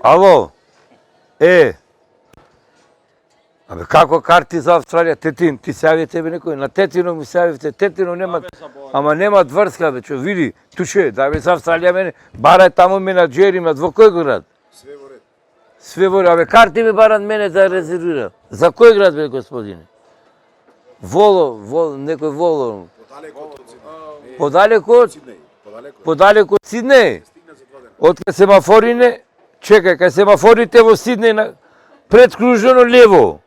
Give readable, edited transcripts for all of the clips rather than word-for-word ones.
Ало? Абе, како карти за Австралија? Тетин, ти се јави тебе некој? На Тетино ми се јавивте. Тетино нема, ама нема врска, бе, чо, види, туше, дај ме за Австралија мене, барај таму менаџери имат, во кој град? Све во ред. Све во ред, абе, карти ми барат мене да резервира. За кој град, бе, господине? Воло, некој Воло. Подалеко од Сиднеј. Подалеко од Сиднеј? Од кај семафорине, чекај, кај семафорите во Сиднеј, предкружено лево.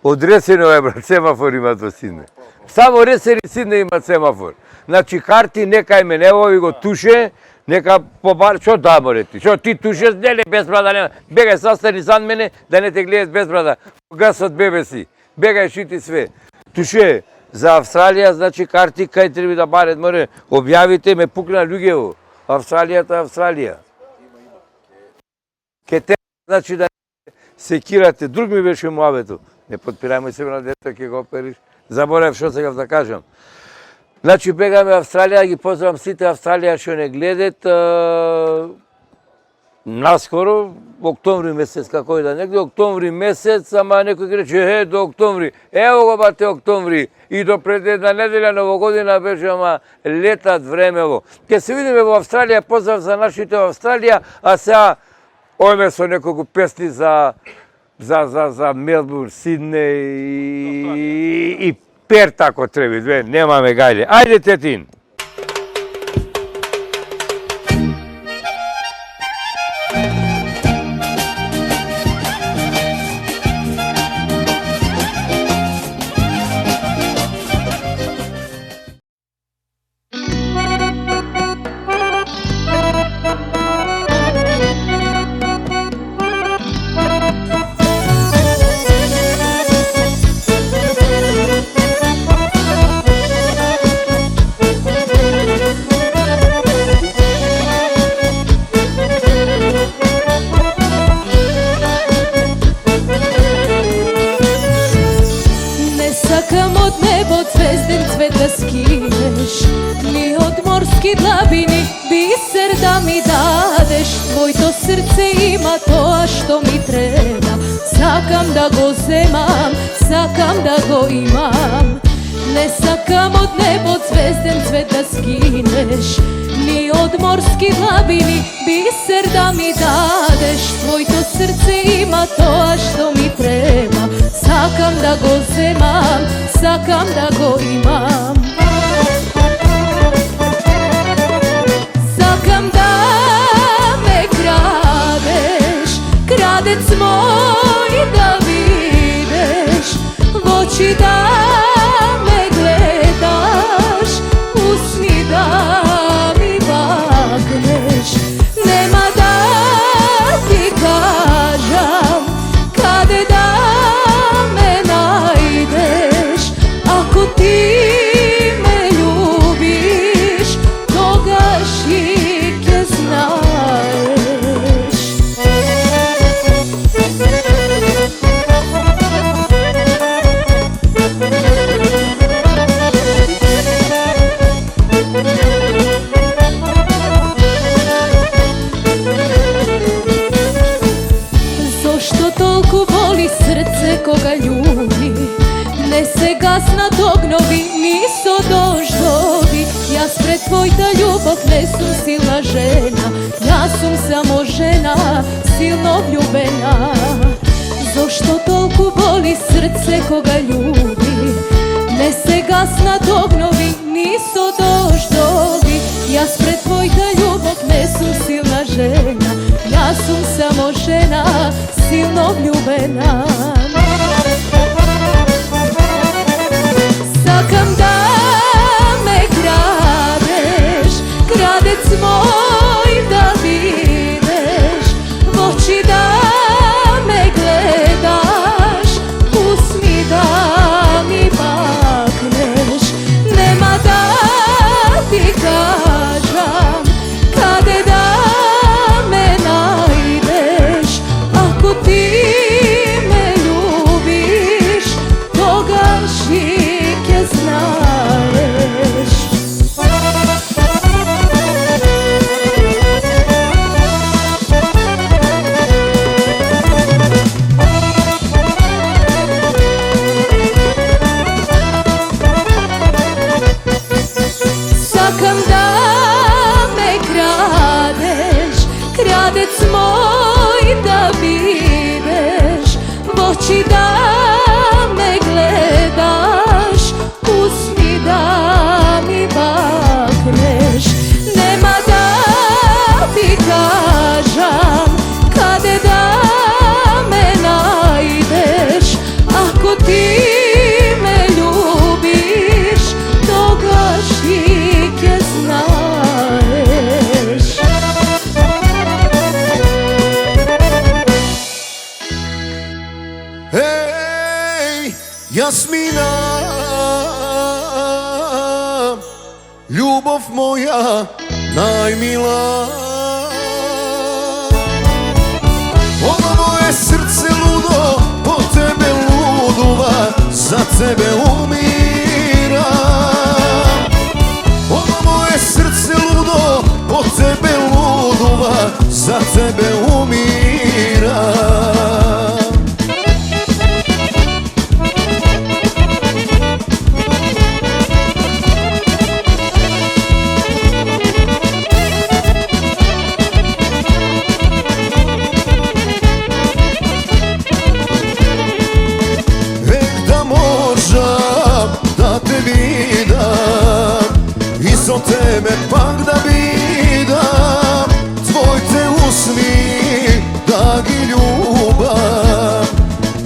Одресено е, брат, семафор имат во Сиднеј. Само Ресер и Сиднеј имат семафор. Значи, карти нека име, нево и го туше, нека побар, што да, море ти? Што ти тушеш, не без брада, нема. Бегај, састани зад мене, да не те гледат без брада. Гасот бебе си. Бегај, шити све. Туше, за Австралија, значи, карти кај треба да барет, море, објавите, ме пукна луѓево. Австралија. Ке те, значи, да секирате. Друг ми беше муавето. Не подпирајме себе на дето, ќе го опериш. Заборев што сега да кажам. Значи, бегаме Австралија, ги поздравам сите Австралија што не гледат. Наскоро, октомври месец, како и да негде, октомври месец, ама некој ќе рече, до октомври. Ево го бате октомври. И до пред една неделја новогодина беше, ама летат времево. Ке се видиме во Австралија, поздрав за нашите во Австралија, а сега ојме со неколку песни за Мелбурн, Сиднеј и Перт, ако треба, немаме гајле. Ајде, Тетин! Сакам да го земам, сакам да го имам. Не сакам од небо звезден цвет да скинеш, ни од морски длабини бисер да ми дадеш. Твоето срце има тоа што ми треба. Сакам да го земам, сакам да го имам. Сакам да ме крадеш, крадец мој да видеш, во очи да ме гледаш, усни да ми бакнеш. Нема да ти кажам каде да ме најдеш, ако ти ме љубиш, тогаш и ќе знаеш. Кога љуби, не се гаснат огнови, ни со дождови. Јас пред твојата љубов не сум силна жена, јас сум само жена, силно влюбена. Зошто толку боли срце кога љуби, не се гаснат огнови, ни со дождови. Јас пред твојата љубов не сум силна жена, јас сум само жена, силно влюбена. Сакам да ме крадеш, крадец мој да видеш, во очи да ме гледаш, усни да ми бакнеш. Нема да ти кажам каде да ме најдеш, ако ти ме љубиш, oči da me gledaš, usni da mi bakneš. Nema da ti kažem kade da me najdeš, ako ti me ljubiš, toga šike znaješ. Ej, Jasmina, ljubav moja najmila, ovo moje srce ludo po tebe luduva, za tebe umira. Ovo moje srce ludo po tebe luduva, za tebe umira. Izo tebe pak da vidam tvoj te usni, da gi ljubam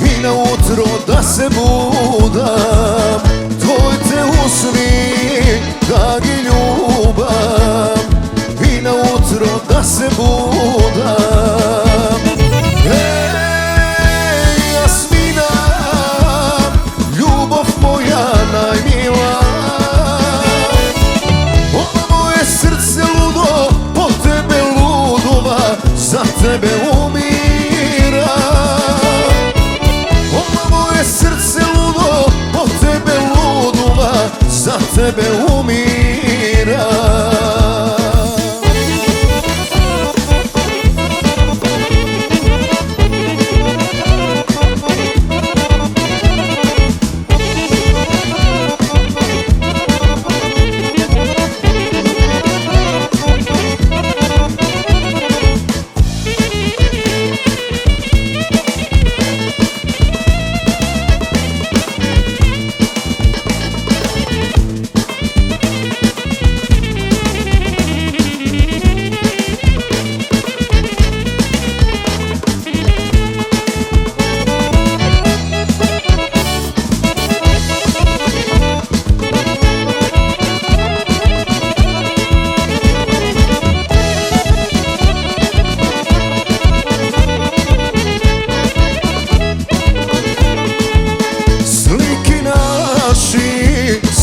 i na utro da se budam. Tvoj te usni, da gi ljubam i na utro da se budam. Ej, Jasmina, ljubav moja najmila, za tebe umira. Ovo moje srce ludo po tebe luduva, za tebe umira.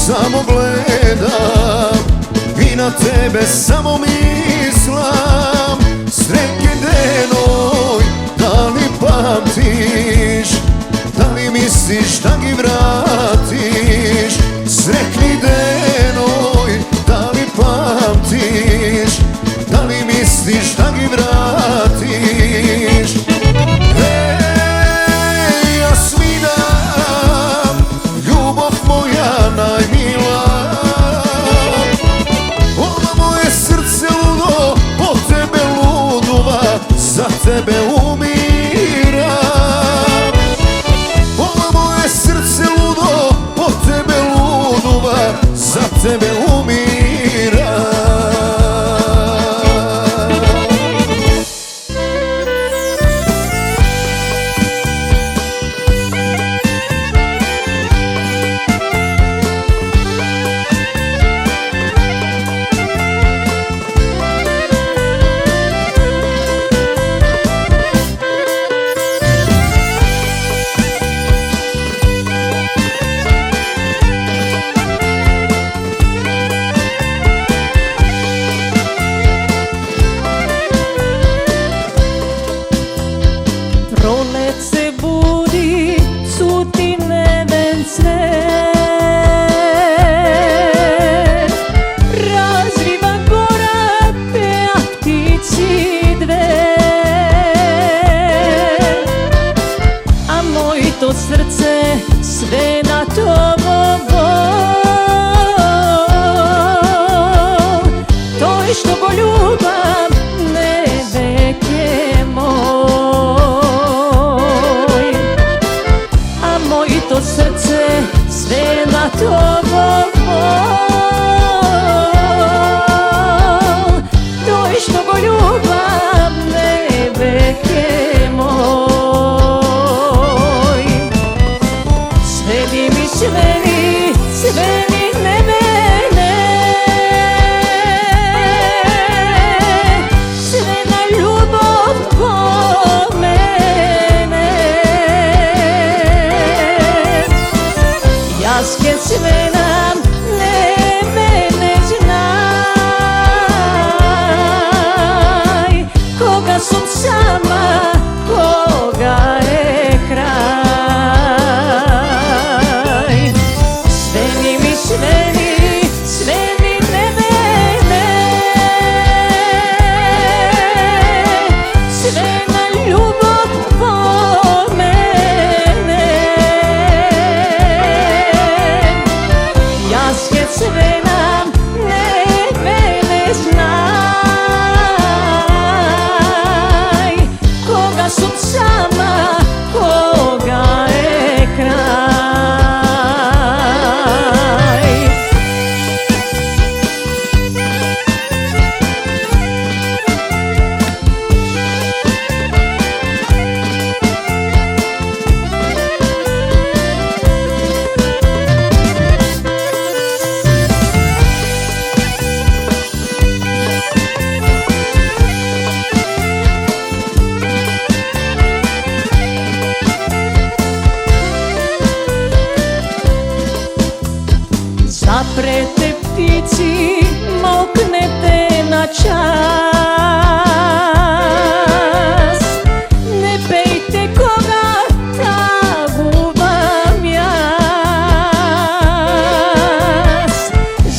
Samo gledam i na tebe samo mislim. Sretni denoj, da li pamtiš, da li misliš da gi vratiš? Sretni denoj, da li pamtiš, da li misliš da gi vratiš? Ej, Jasmina, ljubav moja najmila, ovo moje srce ludo po tebe luduva, za tebe umira. Ovo moje srce ludo po tebe luduva, мале птици, мокнете на час. Не пејте кога тагувам јас.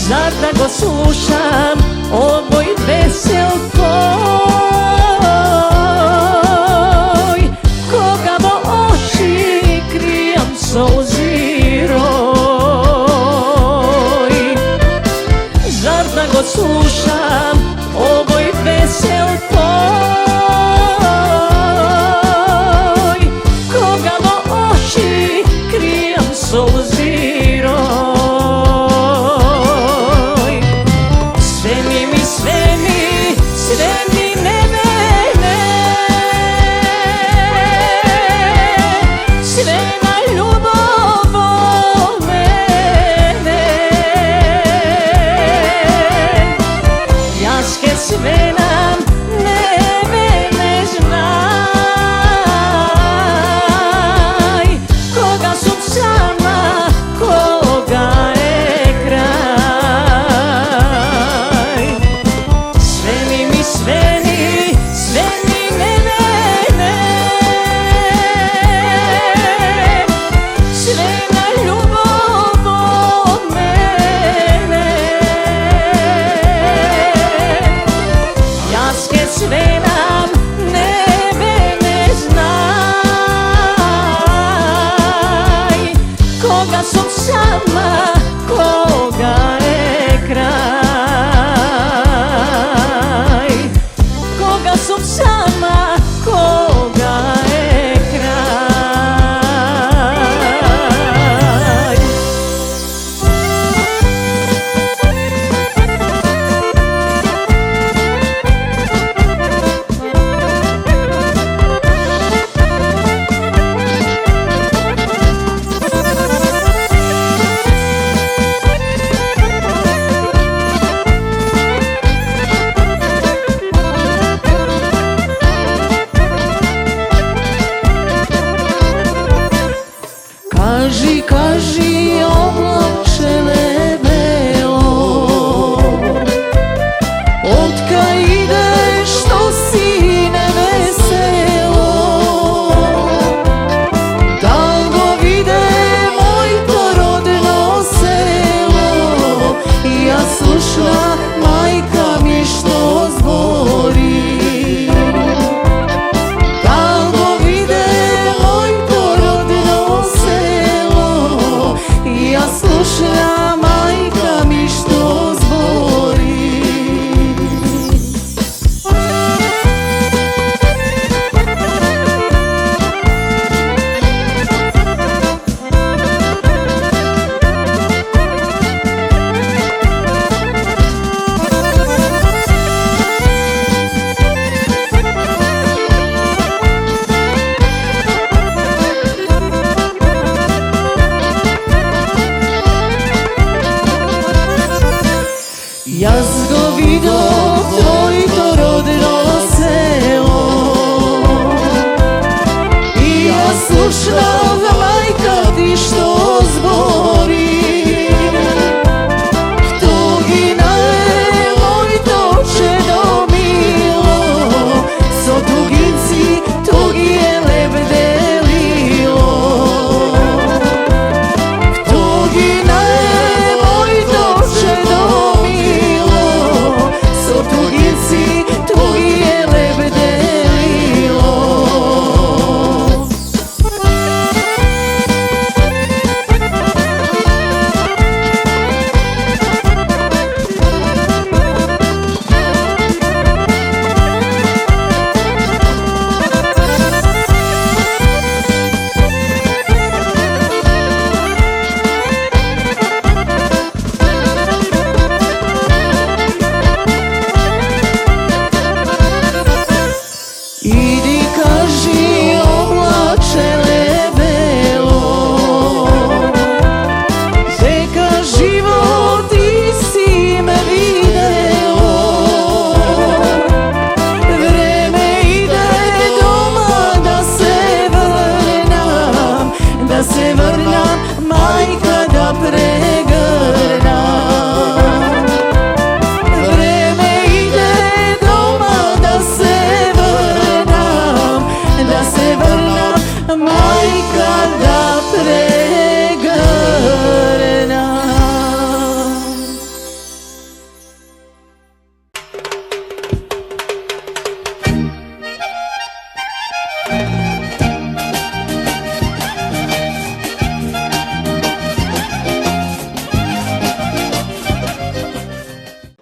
Зар да го слушам овој весел тој, кога во очи кријам солзи рој. Зар да го слушам овој весел тој, кога во очи кријам солзи рој. Свеми ми, свеми, свеми небене, свена љубов во мене. Јас ке свенам небене, знај, кога сум сама, кога е крај. Свени ми, свени, свени небене, свена љубов во мене. Јас ке свенам небене, знај, кога сум сама, кога е крај. Кога сум сама, кога е крај. Кажи, кажи, облачеле бело, откај идеш, што си невесело. Да го виде мојто родно село, ја слушна мајка ми што збори. Да го виде мојто родно село, ја слушна мајка ми што збори. Јас го видов твојто родно село и јас слушнав мајка ти што збори. Втогина е мојто чедо мило, со тугинци туги е лебделило. Втогина е мојто чедо мило, со тугинци туги е лебделило.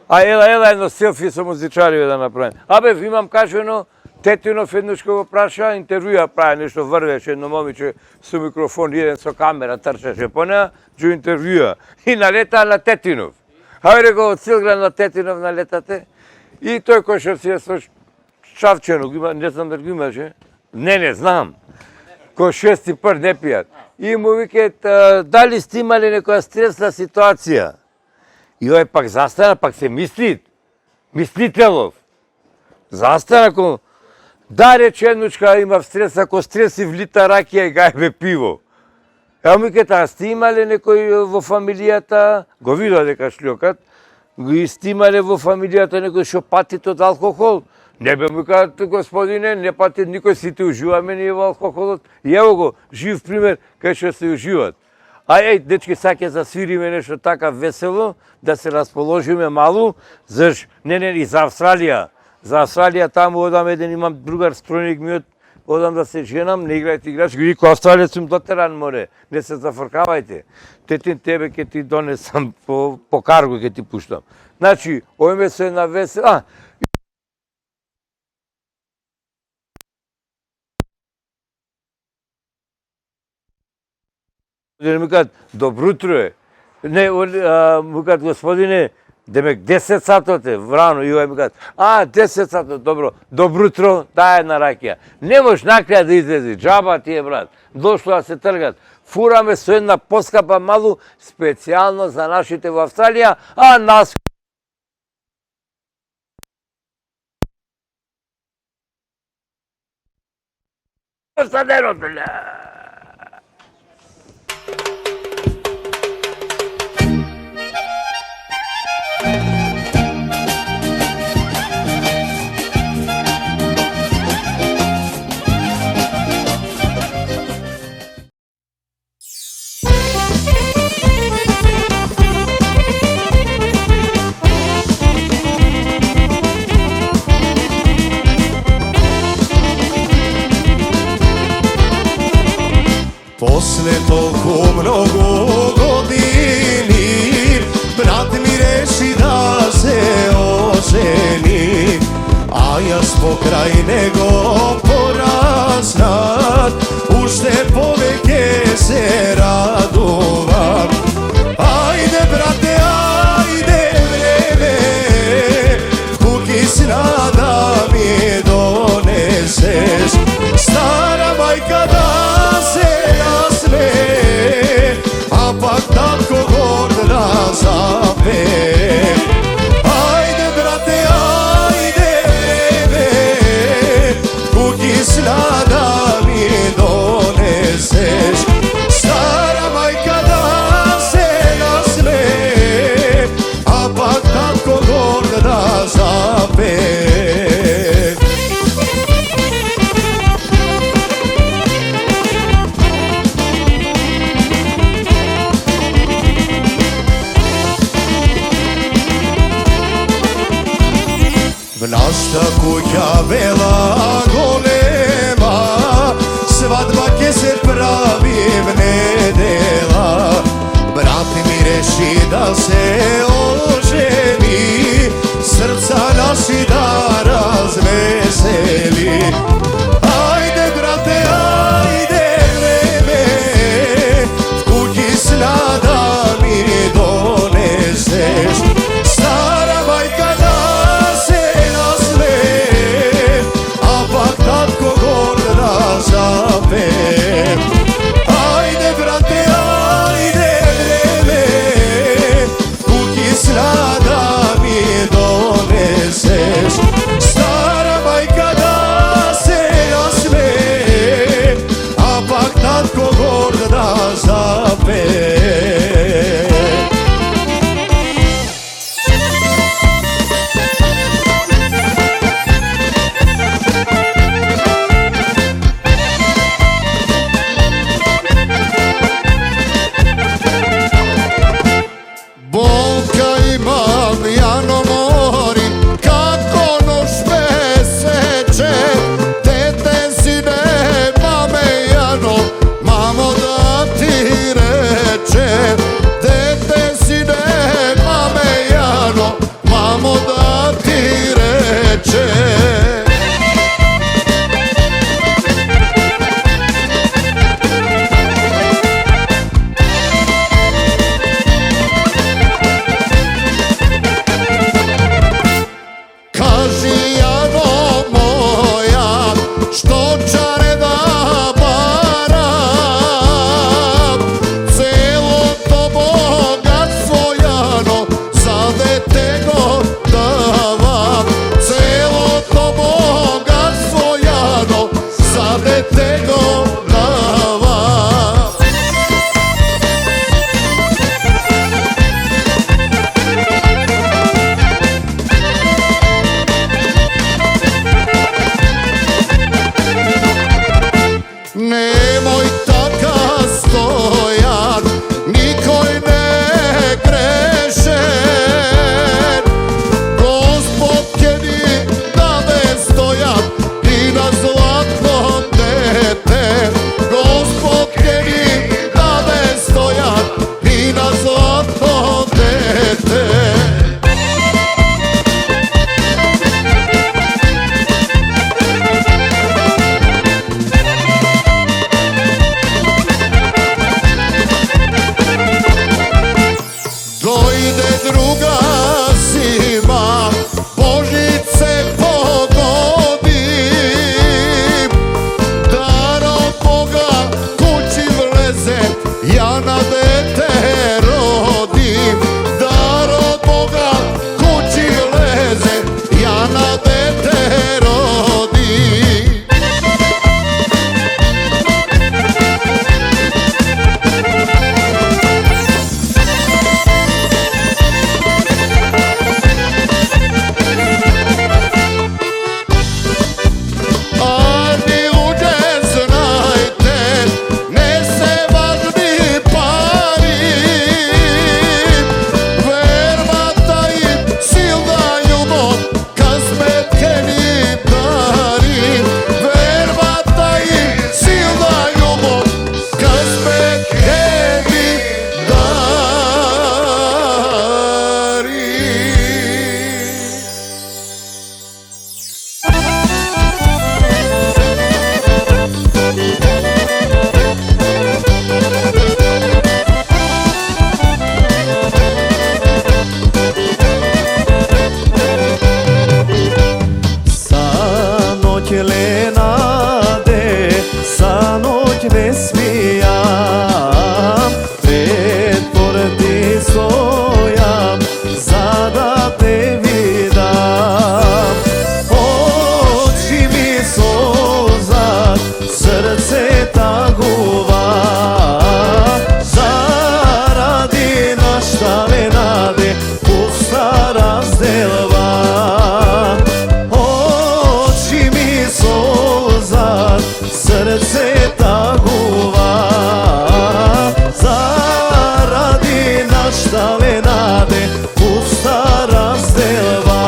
А ела едно селфи со музичари да направим. Абе, имам кажено, Тетинов еднаш кога го праша, интервјуа прави нешто, врвеше едно момиче со микрофон, еден со камера, трчаше по неа, джу интервјуа. И налета на Тетинов. Ајде рекол, од Силград на Тетинов налетате. И тој кој што си е со Шавченок, не знам да го имаше. Не, знам. Кој шести пр не пијат. И му викаат, дали сте имали некоја стресна ситуација? И овој пак застана, пак се мислителов. Застана, ако да рече еднучка имав стрес, ако стреси влита ракија и гајбе пиво. Ево ми кета, сте имале некој во фамилијата, го вида дека шлјокат, сте имале во фамилијата некој што патит од алкохол? Не бе му кажат, господине, не патит никој, сите уживаме ние во алкохолот. И ево го, жив пример, кај што се уживат. Ај, дечки, саќе засвириме нешто така весело, да се расположиме малу, и за Австралија. За Австралија таму одам еден, имам другар стројник ми одам да се женам, не играјте играчки, вико Австралија сум дотеран море, не се зафркавајте. Тетин тебе ќе ти донесам по карго ќе ти пуштам. Значи, ојме се на весел... Ми кажат, добро утро е. Не, му кажат, господине, демек 10 сатот е, врано, и овој ми кажат, 10 сатот, добро, добро утро, дај една ракија. Не можеш накраја да излези, џаба ти е, брат, дошло да се тргат. Фураме со една поскапа малу, специјално за нашите во Австралија, а нас... После толку многу години, брат ми реши да се ожени, а јас покрај него пораснат, уште повеќе се радувам. Ајде, брате, ајде, време, кукисна да ми донесеш, стара мајка да а пак татко горд да запе. Ајде, брате, ајде, време, кукисна да ми донесеш, стара мајка да се насмее, а пак татко горд да запе. Нашата куќа бела голема, свадба ќе се прави в недела. Брат ми реши да се ожени, срца наши да развесели. Ајде, брате, ајде, време, кукисна да ми донесеш, стара мајка да запе. Ајде, брате, ајде, време, кукисна да ми донесеш, стара мајка да се насмее, а пак татко горд да запе. Болка има Lenade, za noć ne smijam, pred porti stojam, za da te vidam. Oči mi solzat, srce taguva, zaradi naštale nade, pusta razdelva. Oči mi solzat, srce taguva, zaradi naštale nade, pusta razdelva.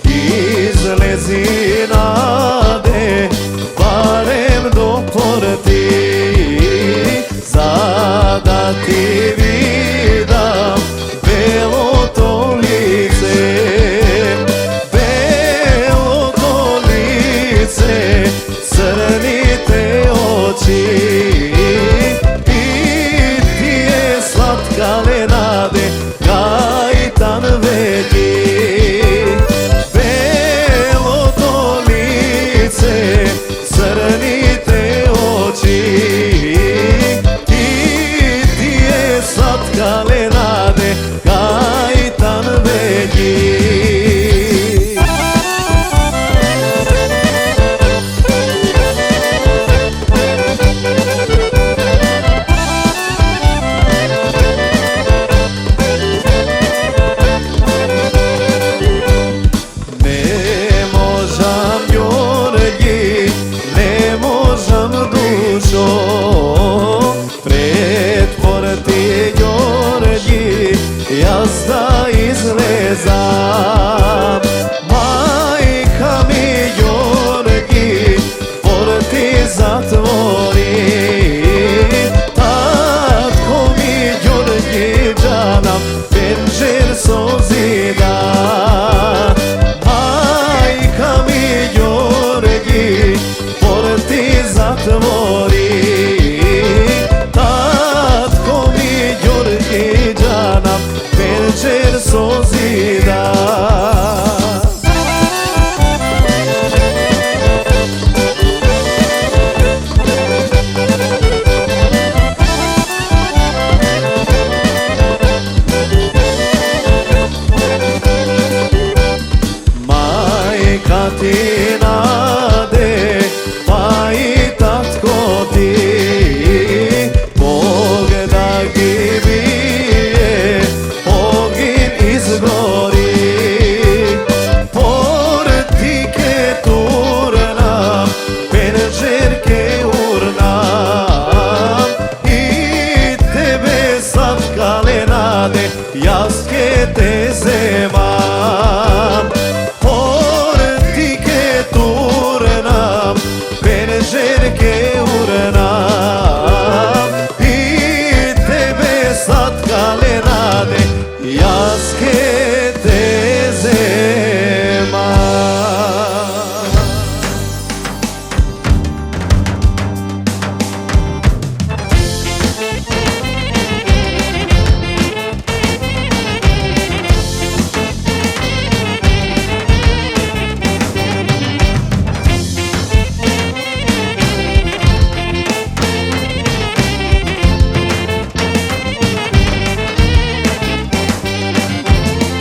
Izlezi nade, barem do porti, za da ti vidam belo to lice, belo to lice, crnite oči. I ti je slatka Lenade, kajtan veliki. Crnite oči, i ti je slatka Lenade, kajtan veliki. Ne možam Jorgi, ne možam dušo, pred porti Jorgi, jaz da izlezam. Majka mi Jorgi, porti zatvori, tatko mi Jorgi džanam, penđer sozida. Majka mi Jorgi, porti zatvori, tatko mi Jorgi džanam, penđer sozida. Majka ti nade, pa i tatko ti, Bog da gi bije, ogin izgori. Portike turnam, penđerke urnam, i tebe slatka Lenade, jaske te zemam. Portike turnam, penđerke urnam, i tebe slatka Lenade, jaske te zemam.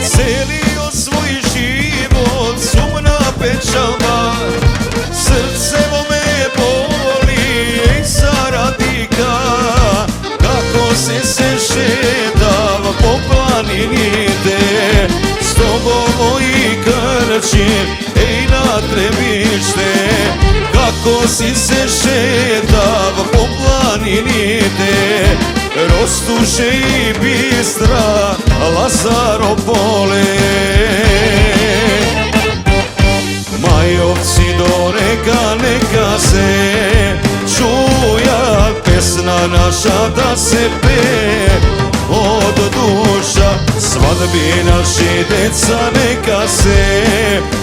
Celio svoj život sumna pečalba, srce me boli, ej saradika, kako se šetava po planini te, s tobom moji krčim, ej na Trebište, kako si se šetava po planini te, Rostuše i Bistra, Lazaropole. Majovci do neka se čuja pesna naša da se pe od duša, svadbe Svadbina și deca neka se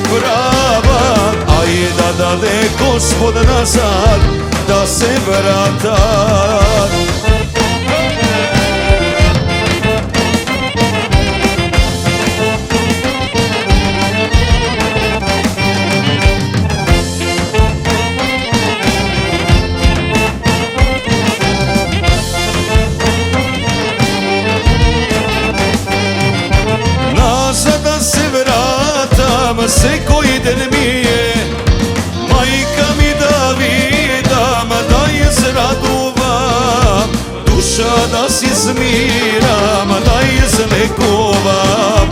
prava, a je da dade Gospod nazad, da se vrata. Se koji den mi je majka mi da vidam, da je zraduvam, duša da si zmiram, da je zlekovam,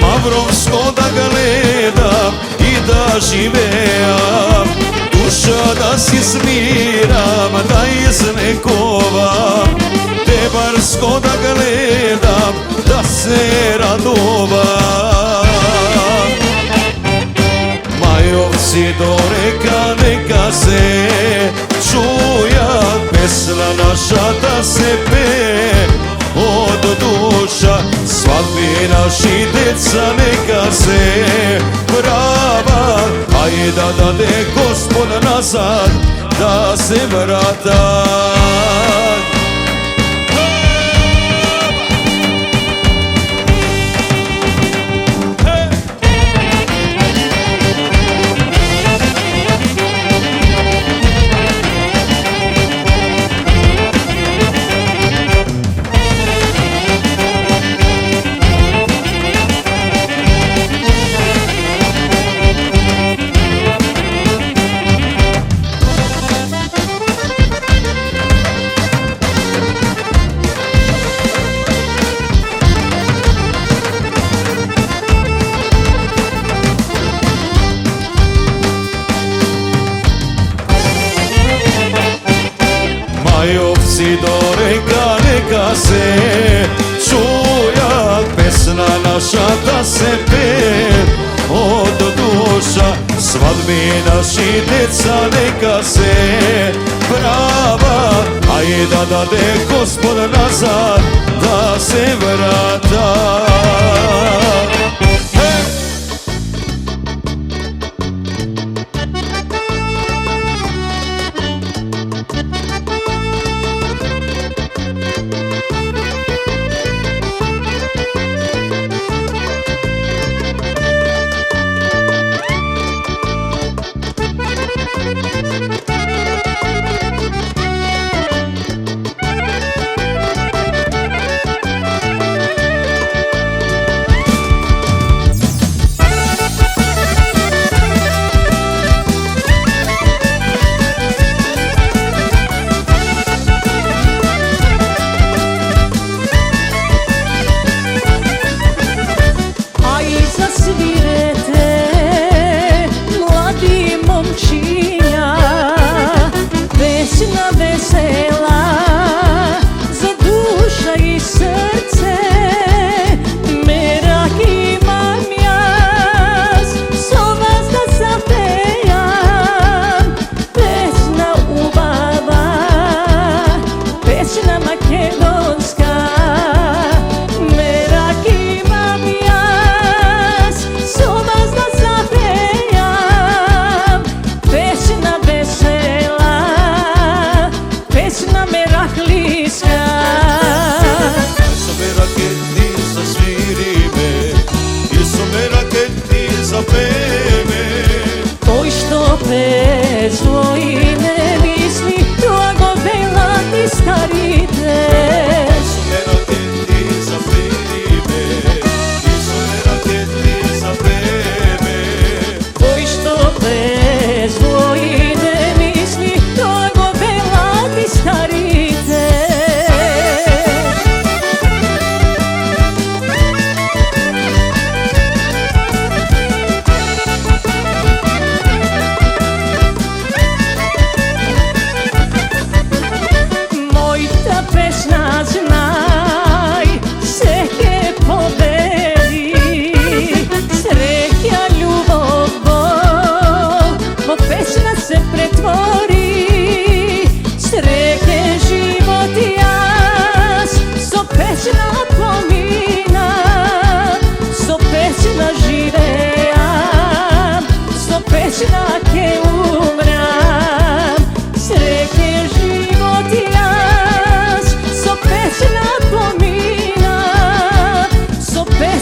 Mavrovsko da gledam i da živeam, duša da si zmiram, da je zlekovam, Tebarsko da gledam, da se radovam. Majovci do reka neka se čuja, pesma naša da se pe od duša, svadbina și deca neka se prava, a je da dade Gospod nazad, da se vrata. Majovci do reka neka se čuja, pesna naša da se pe od duša, svadbina și deca neka se prava, a je da dade Gospod nazad, da se vrata.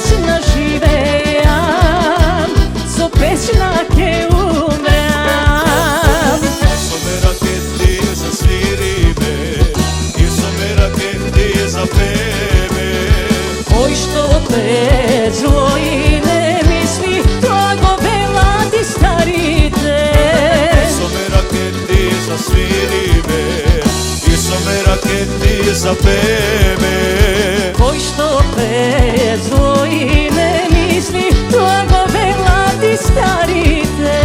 pesna živeam, so pesna ke umream. Со мера ке ти засвириме, и со мера ке ти запеме. Кој што пезло и не мисли, тоа го велат и старите. Со мера ке ти засвириме, и со мера ке ти запеме. Кој што пезло и не мисли, тоа го велат и старите.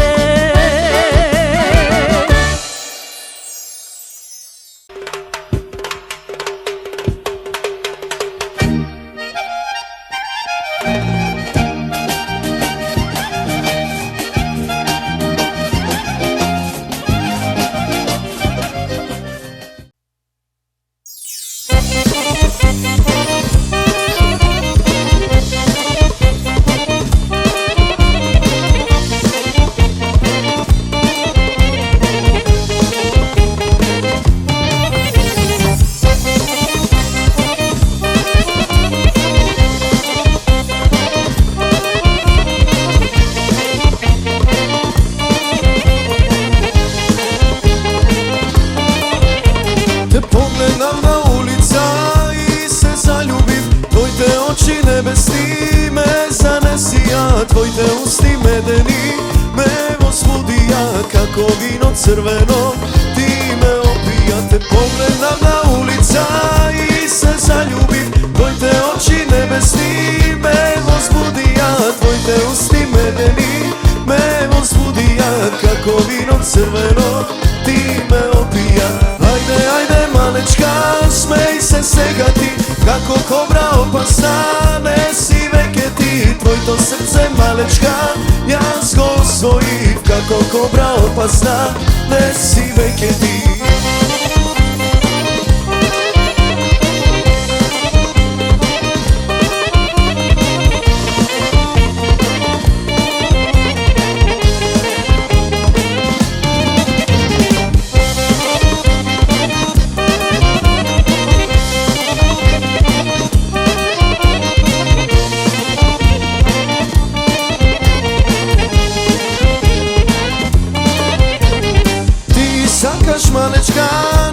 Те погледнам на улица и се заљубив. Твоите очи небесни ме занесија, твоите усти медени ме возбудија, како вино црвено ти ме опија. Те погледнам на улица и се заљубив. Твоите очи небесни ме возбудија, твоите усти медени ме возбудија, како вино црвено ти ме опија. Ајде, ајде, малечка, смеј се сега ти, како кобра опасна, не си веќе ти. Твоето срце, малечка, јас го освоив, како кобра опасна, не си веќе ти. Сакаш, малечка,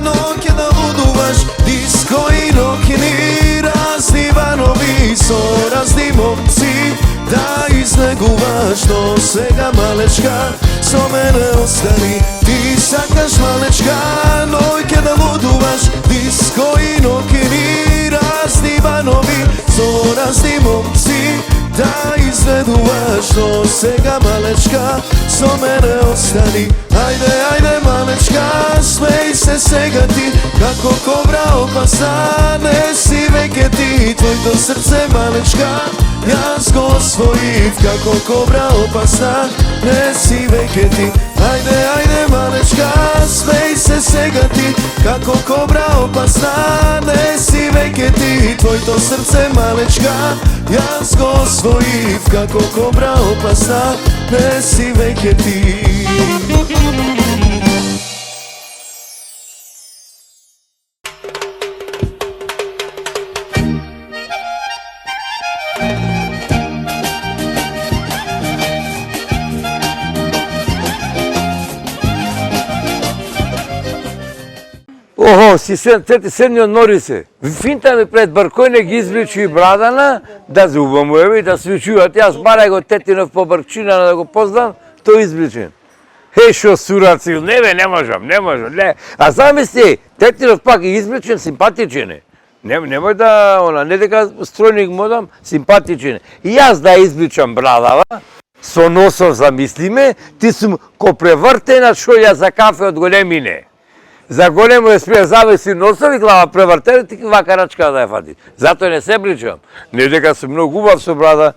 но ќе да будуваш диско и нокини, разни ванови со разни момци да изнегуваш. Но сега, малечка, со мене остани. Ти сакаш, малечка, но ќе да будуваш диско и нокини, разни ванови со разни момци да изнедуваш. Но сега, малечка, со мене остани. Ајде, ајде, малечка, смеј се сега ти, како кобра опасна, не си веќе ти. Твоето срце, малечка, јас го освоив, како кобра опасна, не си веќе ти. Ајде, ајде, малечка, смеј се сега ти, како кобра опасна, не си веќе ти. Твоето срце, малечка, јас го освоив, како кобра опасна, не си веќе ти. Охо, си седниот нори се. Финта ми пред Баркојне ги извлечи брадана, да зубамуеви, да свичуваат. Јас барај го Тетинов по Баркчина да го познам, тој извлечен. Шо сураци, не бе, не можам, не. А замисли, Тетинов пак и извлечен, симпатичен е. Немој да, не дека стројник модам, симпатичен е. И јас да извлечам брадава, со носов замислиме, ти сум ко превртена што ја за кафе од големине. За големо е спија завеси носов и глава превртена, ти вака рачка да ја фати. Затоа не се бличам. Не дека сум многу убав со брада.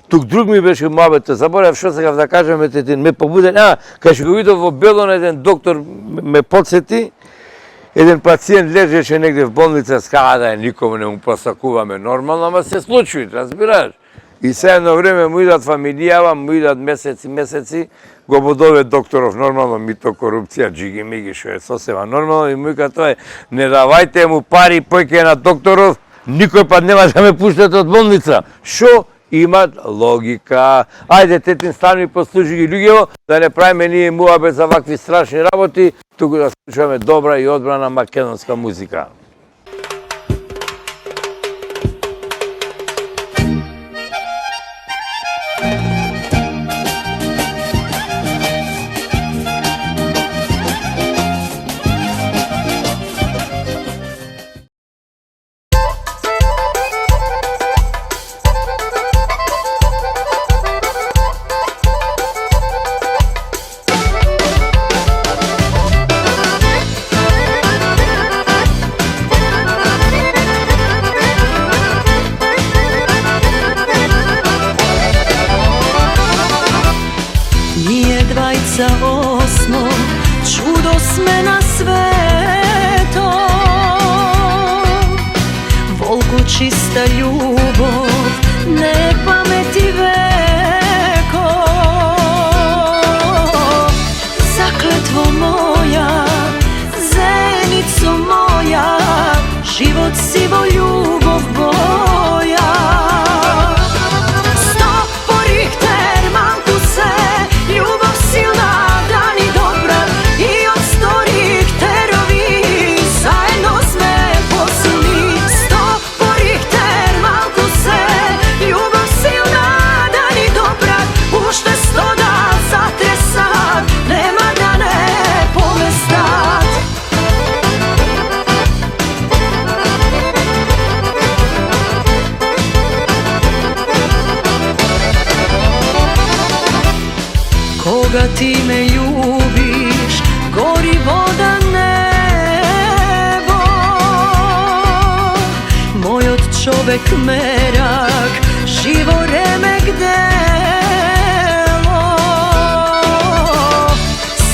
Тук друг ми беше муабето, заборав што сега да кажеме, ме побуде, кај што го видов во Белон еден доктор ме подсети, еден пациент лежеше негде в болница, скага да никому не му посакуваме нормално, ама се случи, разбираш? И се едно време му идат фамилијава, му идат месеци, го бодове докторов, нормално мито, корупција, джиги-миги, што е сосема нормално, и му вика тоа, не давајте му пари, појке на докторов, никој пат нема да ме пуштат од болница. Шо? имат логика. Ајде, тетин, стани послуши ги луѓево, да не правиме ние муабет за вакви страшни работи, туку да слушаме добра и одбрана македонска музика. Osmo, čudo sme na sveto, volko čista ljubov, ne pameti veko. Zakletvo moja, zenico moja, život sivo ljubov boja. Koga ti me ljubiš, gori voda nebo. Moj od čovek merak, živo remek delo.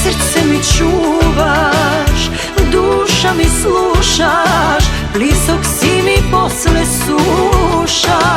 Srce mi čuvaš, duša mi slušaš, blizok si mi posle suša.